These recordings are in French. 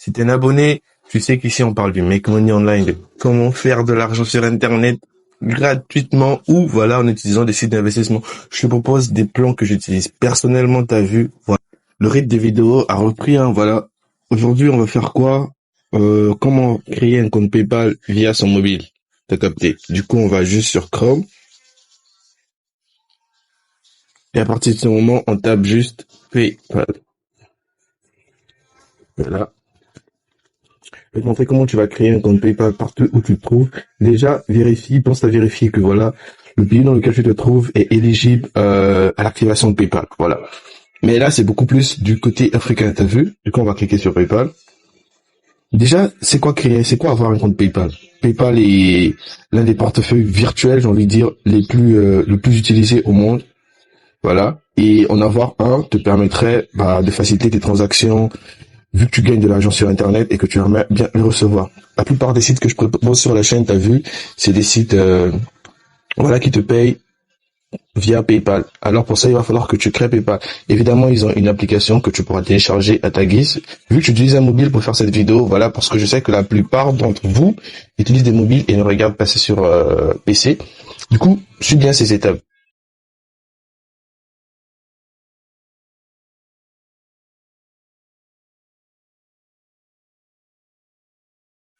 Si t'es un abonné, tu sais qu'ici on parle du Make Money Online, de comment faire de l'argent sur Internet gratuitement ou voilà en utilisant des sites d'investissement. Je te propose des plans que j'utilise personnellement, t'as vu. Voilà. Le rythme des vidéos a repris, hein, voilà. Aujourd'hui, on va faire quoi? Comment créer un compte PayPal via son mobile. T'as capté. Du coup, on va juste sur Chrome. Et à partir de ce moment, on tape juste PayPal. Voilà. Je vais te montrer comment tu vas créer un compte PayPal partout où tu te trouves. Déjà, pense à vérifier que voilà, le pays dans lequel tu te trouves est éligible à l'activation de PayPal. Voilà. Mais là, c'est beaucoup plus du côté africain, t'as vu? Du coup, on va cliquer sur PayPal. Déjà, c'est quoi avoir un compte PayPal? PayPal est l'un des portefeuilles virtuels, j'ai envie de dire, le plus utilisés au monde. Voilà. Et en avoir un te permettrait de faciliter tes transactions, vu que tu gagnes de l'argent sur Internet et que tu aimerais bien le recevoir. La plupart des sites que je propose sur la chaîne, t'as vu, c'est des sites qui te payent via PayPal. Alors pour ça, il va falloir que tu crées PayPal. Évidemment, ils ont une application que tu pourras télécharger à ta guise. Vu que tu utilises un mobile pour faire cette vidéo, voilà, parce que je sais que la plupart d'entre vous utilisent des mobiles et ne regardent passer sur PC. Du coup, suis bien ces étapes.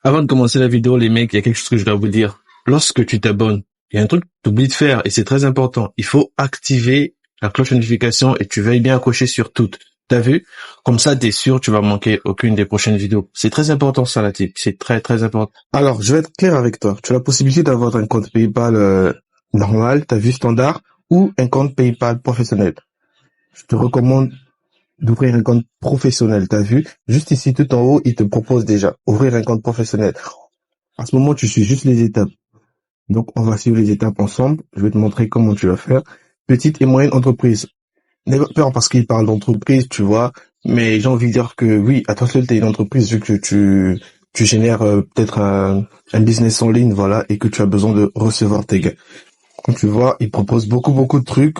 Avant de commencer la vidéo, les mecs, il y a quelque chose que je dois vous dire. Lorsque tu t'abonnes, il y a un truc que tu oublies de faire et c'est très important. Il faut activer la cloche de notification et tu veilles bien à cocher sur toutes. T'as vu? Comme ça, t'es sûr, tu vas manquer aucune des prochaines vidéos. C'est très important ça, la type. C'est très, très important. Alors, je vais être clair avec toi. Tu as la possibilité d'avoir un compte PayPal normal, t'as vu, standard, ou un compte PayPal professionnel. Je te recommande d'ouvrir un compte professionnel, t'as vu? Juste ici, tout en haut, il te propose déjà ouvrir un compte professionnel. À ce moment, tu suis juste les étapes. Donc, on va suivre les étapes ensemble. Je vais te montrer comment tu vas faire. Petite et moyenne entreprise. N'aie pas peur parce qu'il parle d'entreprise, tu vois. Mais j'ai envie de dire que oui, à toi seul, t'es une entreprise vu que tu génères peut-être un business en ligne, voilà, et que tu as besoin de recevoir tes gains. Comme tu vois, il propose beaucoup de trucs.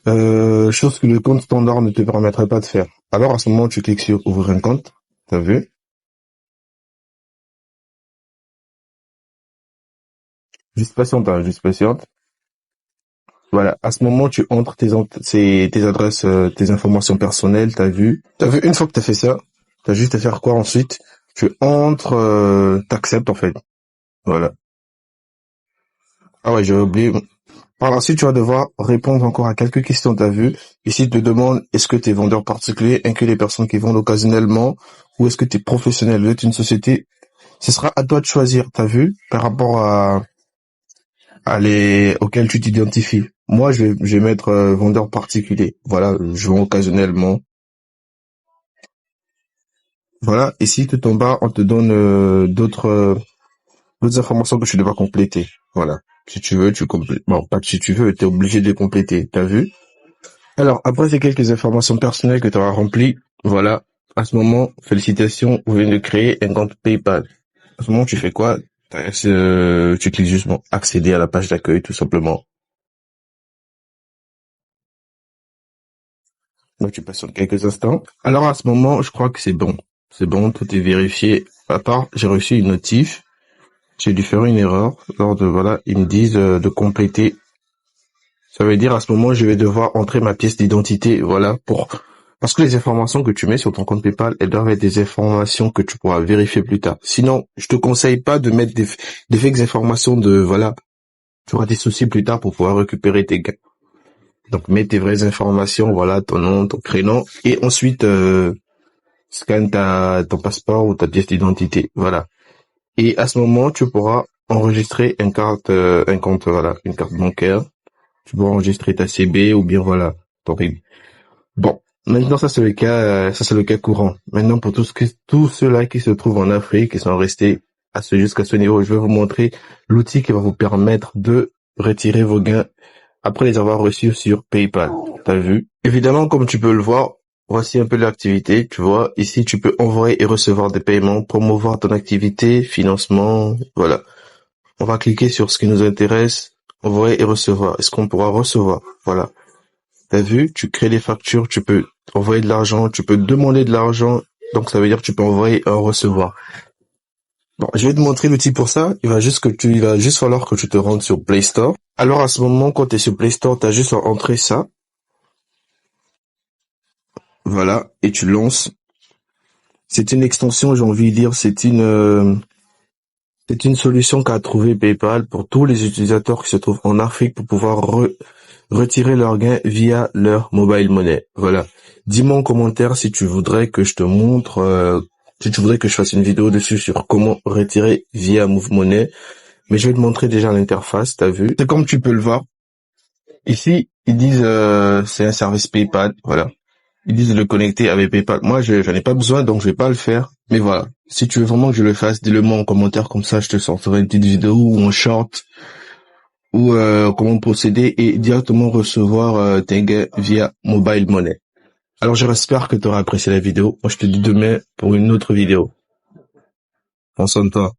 Chose que le compte standard ne te permettrait pas de faire. Alors, à ce moment, tu cliques sur ouvrir un compte. T'as vu? Juste patiente, hein, juste patiente. Voilà, à ce moment, tu entres tes adresses, tes informations personnelles, T'as vu, une fois que t'as fait ça, t'as juste à faire quoi ensuite? Tu entres, t'acceptes en fait. Voilà. Ah ouais, j'ai oublié. Par la suite, tu vas devoir répondre encore à quelques questions, t'as vu? Ici, il te demande, est-ce que t'es vendeur particulier, inclut les personnes qui vendent occasionnellement, ou est-ce que t'es professionnel, vous êtes une société? Ce sera à toi de choisir, t'as vu? Par rapport à les auxquels tu t'identifies. Moi, je vais mettre vendeur particulier. Voilà, je vends occasionnellement. Voilà, ici tout en bas, on te donne d'autres informations que tu devras compléter. Voilà. Si tu veux, tu complètes. Bon, pas que si tu veux, tu es obligé de les compléter. T'as vu? Alors, après ces quelques informations personnelles que tu auras remplies, voilà. À ce moment, félicitations, vous venez de créer un compte PayPal. À ce moment, tu fais quoi? Tu cliques juste bon, accéder à la page d'accueil, tout simplement. Donc, tu passes sur quelques instants. Alors, à ce moment, je crois que c'est bon. C'est bon, tout est vérifié. À part, j'ai reçu une notif. J'ai dû faire une erreur lors de, voilà, ils me disent de compléter. Ça veut dire, à ce moment, je vais devoir entrer ma pièce d'identité, voilà, parce que les informations que tu mets sur ton compte PayPal, elles doivent être des informations que tu pourras vérifier plus tard. Sinon, je te conseille pas de mettre des fake informations voilà, tu auras des soucis plus tard pour pouvoir récupérer tes gains. Donc, mets tes vraies informations, voilà, ton nom, ton prénom, et ensuite, scanne ton passeport ou ta pièce d'identité, voilà. Et à ce moment, tu pourras enregistrer un compte, voilà, une carte bancaire. Tu pourras enregistrer ta CB ou bien voilà, ton RIB. Bon, maintenant ça c'est le cas courant. Maintenant pour tous ceux-là qui se trouvent en Afrique, qui sont restés jusqu'à ce niveau, je vais vous montrer l'outil qui va vous permettre de retirer vos gains après les avoir reçus sur PayPal. T'as vu? Évidemment, comme tu peux le voir, voici un peu l'activité. Tu vois, ici, tu peux envoyer et recevoir des paiements, promouvoir ton activité, financement, voilà. On va cliquer sur ce qui nous intéresse, envoyer et recevoir. Est-ce qu'on pourra recevoir? Voilà. T'as vu? Tu crées les factures, tu peux envoyer de l'argent, tu peux demander de l'argent, Donc ça veut dire que tu peux envoyer et recevoir. Bon, je vais te montrer l'outil pour ça. Il va juste falloir que tu te rendes sur Play Store. Alors à ce moment, quand tu es sur Play Store, tu as juste à entrer ça. Voilà, et tu lances. C'est une extension, j'ai envie de dire, c'est une solution qu'a trouvé PayPal pour tous les utilisateurs qui se trouvent en Afrique pour pouvoir retirer leurs gains via leur mobile money. Voilà. Dis-moi en commentaire si tu voudrais que je te montre, si tu voudrais que je fasse une vidéo dessus sur comment retirer via Move Money. Mais je vais te montrer déjà l'interface, t'as vu. C'est comme tu peux le voir. Ici, ils disent c'est un service PayPal, voilà. Ils disent de le connecter avec PayPal. Moi, j'en ai pas besoin, donc je vais pas le faire. Mais voilà. Si tu veux vraiment que je le fasse, dis-le-moi en commentaire, comme ça je te sortirai une petite vidéo ou un short ou comment procéder et directement recevoir tes gains via Mobile Money. Alors j'espère que tu auras apprécié la vidéo. Moi je te dis demain pour une autre vidéo. Prends soin de toi.